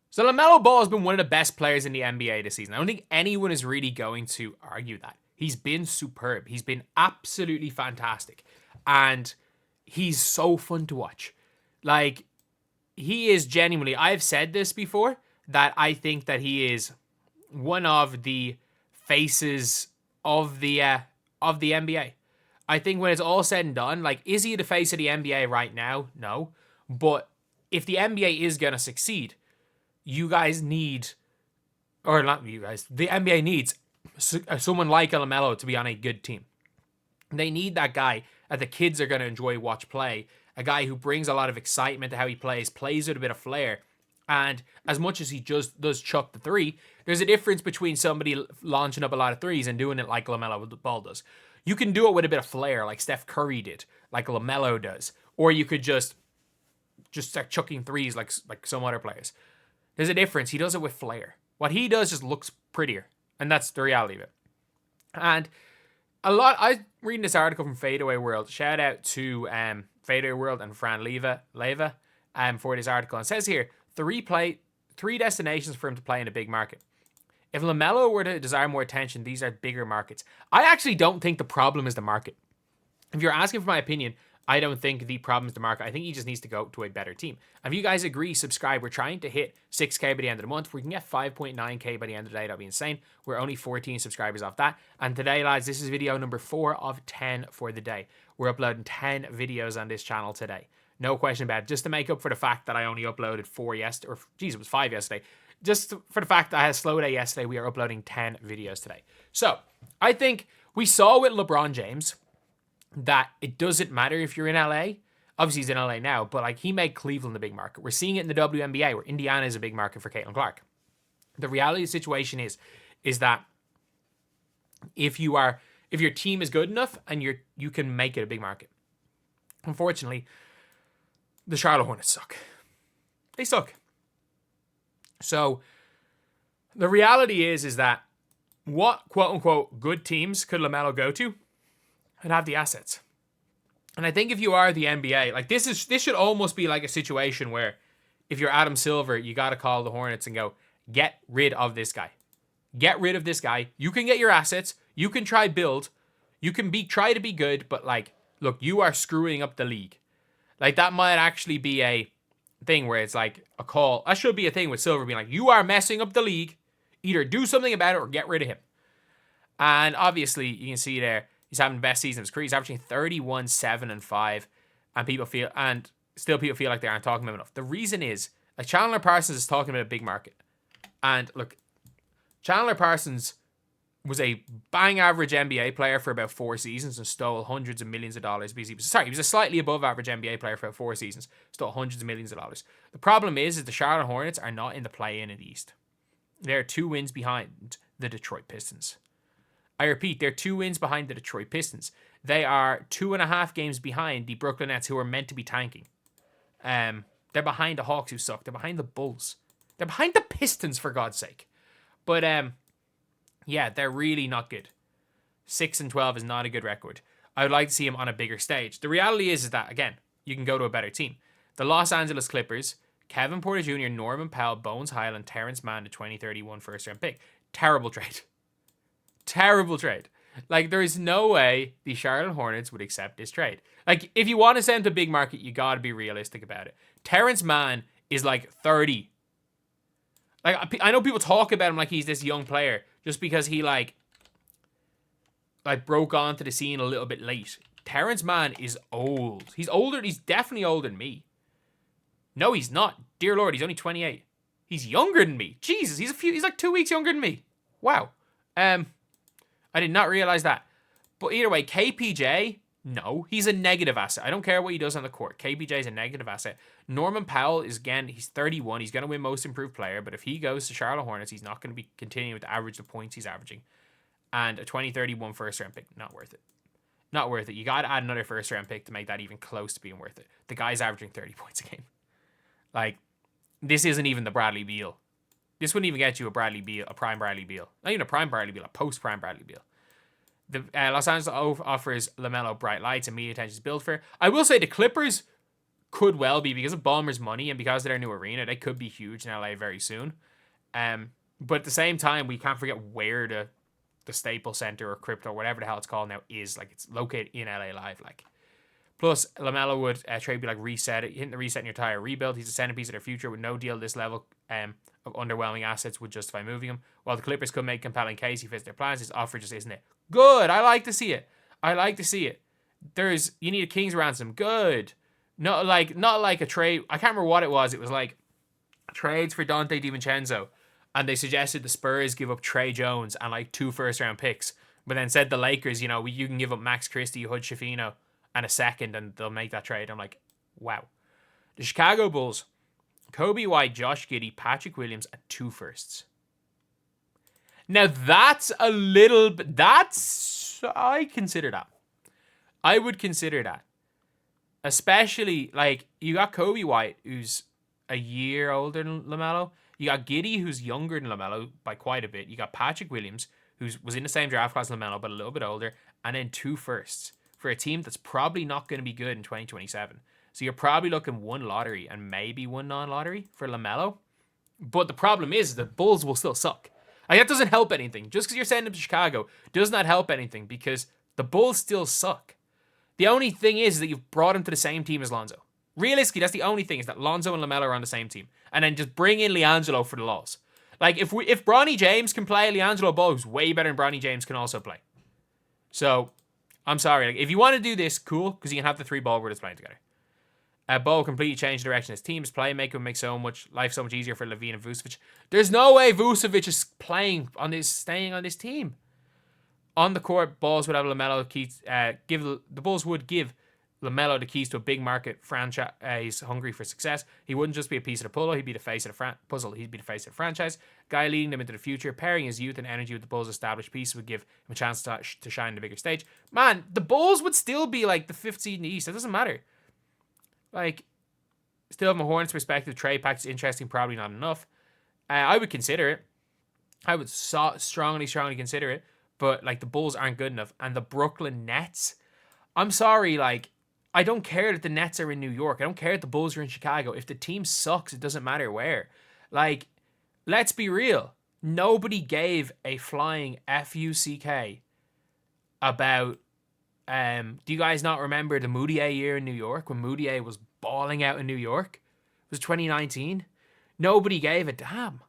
So LaMelo Ball has been one of the best players in the NBA this season. I don't think anyone is really going to argue that. He's been superb. He's been absolutely fantastic. And he's so fun to watch. Like, he is genuinely, I've said this before, that I think that he is one of the faces of the NBA. I think when it's all said and done, like, is he the face of the NBA right now? No. But if the NBA is going to succeed, you guys need, or not you guys, the NBA needs someone like a LaMelo to be on a good team. They need that guy that the kids are going to enjoy watch play, a guy who brings a lot of excitement to how he plays with a bit of flair. And as much as he just does chuck the three, there's a difference between somebody launching up a lot of threes and doing it like LaMelo Ball does. You can do it with a bit of flair, like Steph Curry did, like LaMelo does, or you could just start chucking threes like some other players. There's a difference. He does it with flair. What he does just looks prettier, and that's the reality of it. And I reading this article from Fadeaway World. Shout out to Fadeaway World and Fran Leva for this article. And it says here, three destinations for him to play in a big market. If LaMelo were to desire more attention, these are bigger markets. I actually don't think the problem is the market. If you're asking for my opinion, I don't think the problem is the market. I think he just needs to go to a better team. If you guys agree, subscribe. We're trying to hit 6K by the end of the month. If we can get 5.9K by the end of the day, that'd be insane. We're only 14 subscribers off that. And today, lads, this is video number 4 of 10 for the day. We're uploading 10 videos on this channel today. No question about it. Just to make up for the fact that I only uploaded 4 yesterday, or geez, it was 5 yesterday. Just for the fact that I had a slow day yesterday, we are uploading 10 videos today. So, I think we saw with LeBron James that it doesn't matter if you're in LA. Obviously, he's in LA now, but like, he made Cleveland the big market. We're seeing it in the WNBA, where Indiana is a big market for Caitlin Clark. The reality of the situation is that if your team is good enough and you can make it a big market. Unfortunately, the Charlotte Hornets suck. They suck. So the reality is that what quote unquote good teams could LaMelo go to and have the assets? And I think if you are the NBA, like, this should almost be like a situation where if you're Adam Silver, you got to call the Hornets and go, get rid of this guy. Get rid of this guy. You can get your assets. You can try build. You can try to be good, but like, look, you are screwing up the league. Like, that might actually be a thing where it's like a call. That should be a thing with Silver being like, you are messing up the league. Either do something about it or get rid of him. And obviously, you can see there, he's having the best season of his career. He's averaging 31, 7, and 5. And people feel like they aren't talking about him enough. The reason is, like, Chandler Parsons is talking about a big market. And look, Chandler Parsons was a bang average NBA player for about 4 seasons and stole hundreds of millions of dollars because he was a slightly above average NBA player for about 4 seasons, stole hundreds of millions of dollars. The problem is the Charlotte Hornets are not in the play-in in the East. They're 2 wins behind the Detroit Pistons. I repeat, they're 2 wins behind the Detroit Pistons. They are 2.5 games behind the Brooklyn Nets, who are meant to be tanking. They're behind the Hawks, who suck. They're behind the Bulls. They're behind the Pistons, for God's sake. But yeah, they're really not good. 6-12 is not a good record. I would like to see him on a bigger stage. The reality is that, again, you can go to a better team. The Los Angeles Clippers, Kevin Porter Jr., Norman Powell, Bones Highland, Terrence Mann, the 2031 first-round pick. Terrible trade. Terrible trade. Like, there is no way the Charlotte Hornets would accept this trade. Like, if you want to send to a big market, you got to be realistic about it. Terrence Mann is like 30. Like, I know people talk about him like he's this young player just because he like broke onto the scene a little bit late. Terrence Mann is old. He's older. He's definitely older than me. No, he's not. Dear Lord, he's only 28. He's younger than me. Jesus, he's like 2 weeks younger than me. Wow. I did not realize that. But either way, KPJ, no, he's a negative asset. I don't care what he does on the court. KPJ is a negative asset. Norman Powell is, again, he's 31. He's going to win most improved player. But if he goes to Charlotte Hornets, he's not going to be continuing to average the points he's averaging. And a 2031 first-round pick, not worth it. Not worth it. You got to add another first-round pick to make that even close to being worth it. The guy's averaging 30 points a game. Like, this isn't even the Bradley Beal. This wouldn't even get you a Bradley Beal, a prime Bradley Beal. Not even a prime Bradley Beal, a post-prime Bradley Beal. The Los Angeles offers LaMelo bright lights and media attention is built for. I will say the Clippers could well be because of Ballmer's money and because of their new arena. They could be huge in LA very soon. But at the same time, we can't forget where the Staples Center or Crypto, whatever the hell it's called now, is. Like, it's located in LA Live. Like, plus LaMelo would trade be like reset it, hitting the reset in your tire rebuild. He's a centerpiece of their future with no deal at this level. Of underwhelming assets would justify moving him. While the Clippers could make a compelling case he fits their plans, his offer just isn't it. Good. I like to see it. You need a king's ransom. Good. Not like a trade. I can't remember what it was. It was like trades for Dante DiVincenzo, and they suggested the Spurs give up Trey Jones and like 2 first-round picks, but then said the Lakers, you can give up Max Christie, Hood Schifino, and a second, and they'll make that trade. I'm like, wow. The Chicago Bulls, Kobe White, Josh Giddey, Patrick Williams, and 2 firsts. Now that's a little bit. I consider that. I would consider that. Especially, like, you got Kobe White, who's a year older than LaMelo. You got Giddey, who's younger than LaMelo by quite a bit. You got Patrick Williams, who was in the same draft class as LaMelo, but a little bit older. And then 2 firsts for a team that's probably not going to be good in 2027. So you're probably looking 1 lottery and maybe 1 non-lottery for LaMelo. But the problem is the Bulls will still suck. Like, that doesn't help anything. Just because you're sending them to Chicago does not help anything because the Bulls still suck. The only thing is that you've brought him to the same team as Lonzo. Realistically, that's the only thing, is that Lonzo and LaMelo are on the same team. And then just bring in LiAngelo for the loss. Like, if Bronny James can play, LiAngelo Ball, who's way better than Bronny James, can also play. So, I'm sorry. Like, if you want to do this, cool, because you can have the 3 ball brothers playing together. Ball completely changed the direction his team's play, make him make life so much easier for Levine and Vucevic. There's no way Vucevic is staying on this team. On the court, Bulls would have LaMelo keys. The Bulls would give LaMelo the keys to a big market franchise hungry for success. He wouldn't just be a piece of the puzzle; he'd be the face of the puzzle. He'd be the face of the franchise, guy leading them into the future. Pairing his youth and energy with the Bulls' established piece would give him a chance to shine on the bigger stage. Man, the Bulls would still be like the 5th seed in the East. It doesn't matter. Like, still from a Hornets perspective, trade package interesting, probably not enough. I would consider it. I would strongly consider it. But, like, the Bulls aren't good enough. And the Brooklyn Nets, I'm sorry, like, I don't care that the Nets are in New York. I don't care that the Bulls are in Chicago. If the team sucks, it doesn't matter where. Like, let's be real. Nobody gave a flying F-U-C-K about, do you guys not remember the Moutier year in New York when Moutier was balling out in New York? It was 2019. Nobody gave a damn.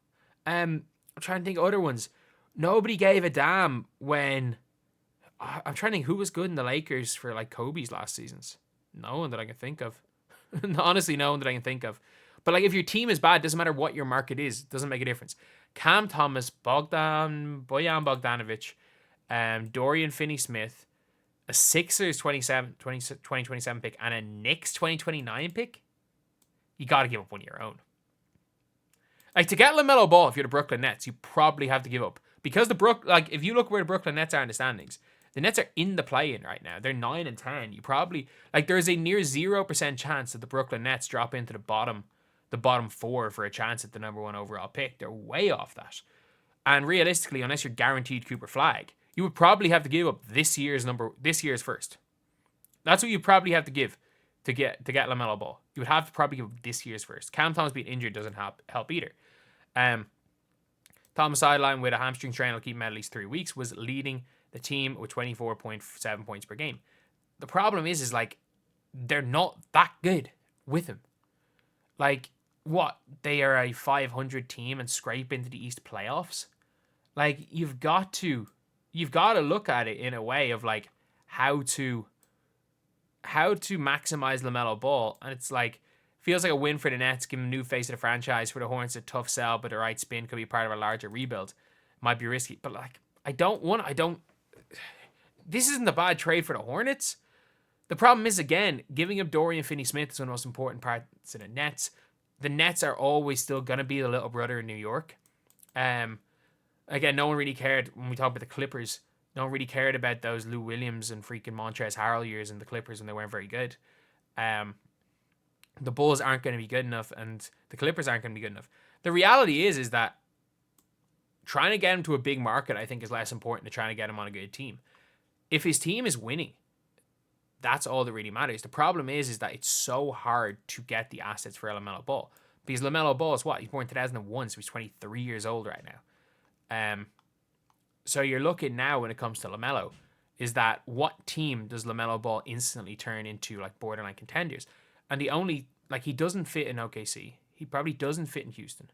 I'm trying to think of other ones. Nobody gave a damn when... I'm trying to think who was good in the Lakers for, like, Kobe's last seasons. No one that I can think of. Honestly, no one that I can think of. But, like, if your team is bad, doesn't matter what your market is. Doesn't make a difference. Cam Thomas, Bojan Bogdanovic, Dorian Finney-Smith, a Sixers 2027 pick, and a Knicks 2029 pick? You got to give up one of your own. Like, to get LaMelo Ball, if you're the Brooklyn Nets, you probably have to give up. Because if you look where the Brooklyn Nets are in the standings, the Nets are in the play-in right now. They're 9 and 10. You probably, like, there's a near 0% chance that the Brooklyn Nets drop into the bottom 4 for a chance at the number 1 overall pick. They're way off that. And realistically, unless you're guaranteed Cooper Flag, you would probably have to give up this year's first. That's what you probably have to give to get LaMelo Ball. You would have to probably give up this year's first. Cam Thomas being injured doesn't help either. Thomas sideline with a hamstring strain will keep him out at least 3 weeks, was leading the team with 24.7 points per game. The problem is like, they're not that good with him. Like, what? They are a 500 team and scrape into the East playoffs? Like, you've got to look at it in a way of, like, how to maximize LaMelo Ball. And it's like, feels like a win for the Nets, give them a new face of the franchise. For the Hornets, a tough sell, but the right spin could be part of a larger rebuild. Might be risky, but, like, this isn't a bad trade for the Hornets. The problem is, again, giving up Dorian Finney-Smith is one of the most important parts of the Nets. The Nets are always still going to be the little brother in New York. Again, no one really cared when we talk about the Clippers. No one really cared about those Lou Williams and freaking Montrezl Harrell years in the Clippers when they weren't very good. The Bulls aren't going to be good enough, and the Clippers aren't going to be good enough. The reality is that trying to get him to a big market, I think, is less important than trying to get him on a good team. If his team is winning, That's all that really matters. The problem is that it's so hard to get the assets for LaMelo Ball. Because LaMelo Ball is what? He's born in 2001, so he's 23 years old right now. So you're looking now when it comes to LaMelo, is that what team does LaMelo Ball instantly turn into like borderline contenders? And the only, like, he doesn't fit in OKC. He probably doesn't fit in Houston.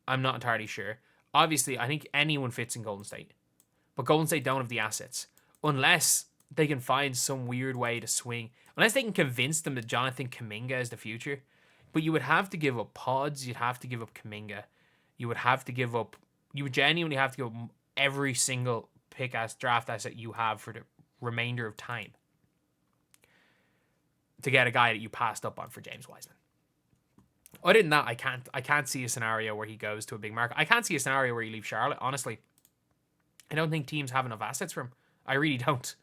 I'm not entirely sure. Obviously, I think anyone fits in Golden State. But Golden State don't have the assets. Unless they can find some weird way to swing. Unless they can convince them that Jonathan Kuminga is the future. But you would have to give up Pods. You'd have to give up Kuminga. You would genuinely have to give up every single draft asset you have for the remainder of time to get a guy that you passed up on for James Wiseman. Other than that, I can't see a scenario where he goes to a big market. I can't see a scenario where he leaves Charlotte, honestly. I don't think teams have enough assets for him. I really don't.